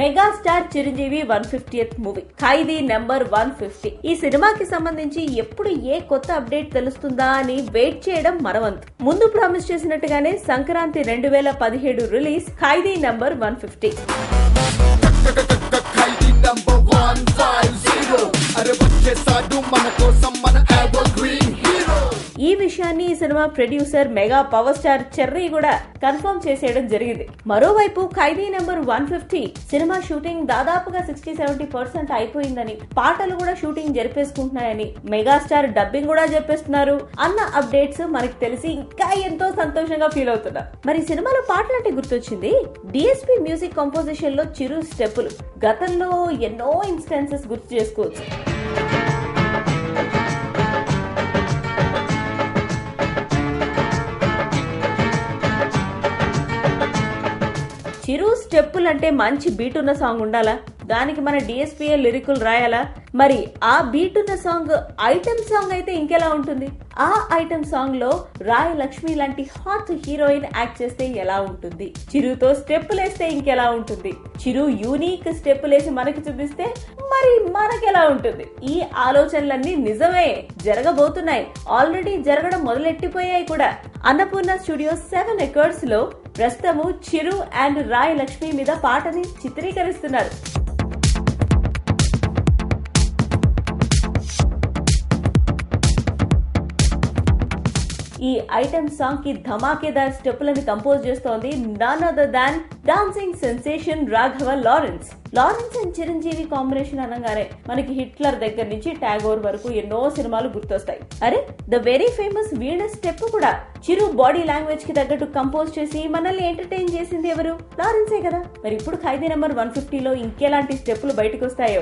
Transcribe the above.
Megastar Chiranjeevi 150th movie ఖైదీ number 150. ఈ సినిమాకి సంబంధించి ఎప్పుడు ఏ కొత్త అప్డేట్ తెలుస్తుందా అని వెయిట్ చేయడం మనవంతు. ముందు ప్రామిస్ చేసినట్టుగానే సంక్రాంతి 2017 రిలీజ్ ఖైదీ నెంబర్ 150. ఈ విషయాన్ని ఈ cinema producer mega power star cherry కూడా కన్ఫర్మ్ చేసేయడం జరిగింది. మరోవైపు ఖైదీ నెంబర్ 150 సినిమా షూటింగ్ దాదాపుగా 60-70% అయిపోయిందని, పాటలు కూడా షూటింగ్ జరిపేసుకుంటున్నాయని, మెగాస్టార్ డబ్బింగ్ కూడా చెప్పేస్తున్నారు అన్న అప్డేట్స్ మనకి తెలిసి ఇంకా ఎంతో సంతోషంగా ఫీల్ అవుతున్నా. మరి సినిమాలో పాటలంటే గుర్తొచ్చింది డిఎస్పీ మ్యూజిక్ కంపోజిషన్ లో చిరు స్టెప్పులు. గతంలో ఎన్నో ఇన్స్టెన్సెస్ గుర్తు చేసుకోవచ్చు. చిరు స్టెప్పులు అంటే మంచి బీట్ ఉన్న సాంగ్ ఉండాలా, దానికి మన డిఎస్పీ లిరికులు రాయాలా? మరి ఆ బీట్ ఉన్న సాంగ్ ఐటమ్ సాంగ్ అయితే ఇంకెలా ఉంటుంది? ఆ ఐటమ్ సాంగ్ లో రాయ్ లక్ష్మి లాంటి హాట్ హీరోయిన్ యాక్ట్ చేస్తే ఎలా ఉంటుంది? చిరుతో స్టెప్పులేస్తే ఇంకెలా ఉంటుంది? చిరు యూనిక్ స్టెప్పులేసి మనకి చూపిస్తే మరి మనకెలా ఉంటుంది? ఈ ఆలోచనలన్నీ నిజమే జరగబోతున్నాయి, ఆల్రెడీ జరగడం మొదలెట్టిపోయాయి కూడా. అన్నపూర్ణ స్టూడియోస్ 7 acres లో ప్రస్తుతము చిరు అండ్ రాయ్ లక్ష్మి మీద పాటని చిత్రీకరిస్తున్నారు. ఈ ఐటమ్ సాంగ్ కి ధమాకేదార్ స్టెప్పులని కంపోజ్ చేస్తోంది none other than dancing sensation Raghava Lawrence. Lawrence and Chiranjeevi combination అనగానే మనకి హిట్లర్ దగ్గర నుంచి ట్యాగోర్ వరకు ఎన్నో సినిమాలు గుర్తొస్తాయి. అరే, the very famous veena step కూడా చిరు బాడీ లాంగ్వేజ్ కి తగ్గట్టు కంపోజ్ చేసి మనల్ని ఎంటర్టైన్ చేసింది ఎవరు? లారెన్సే కదా. మరి ఇప్పుడు ఖైదీ నెంబర్ 150 లో ఇంకెలాంటి స్టెప్పులు బయటకు వస్తాయో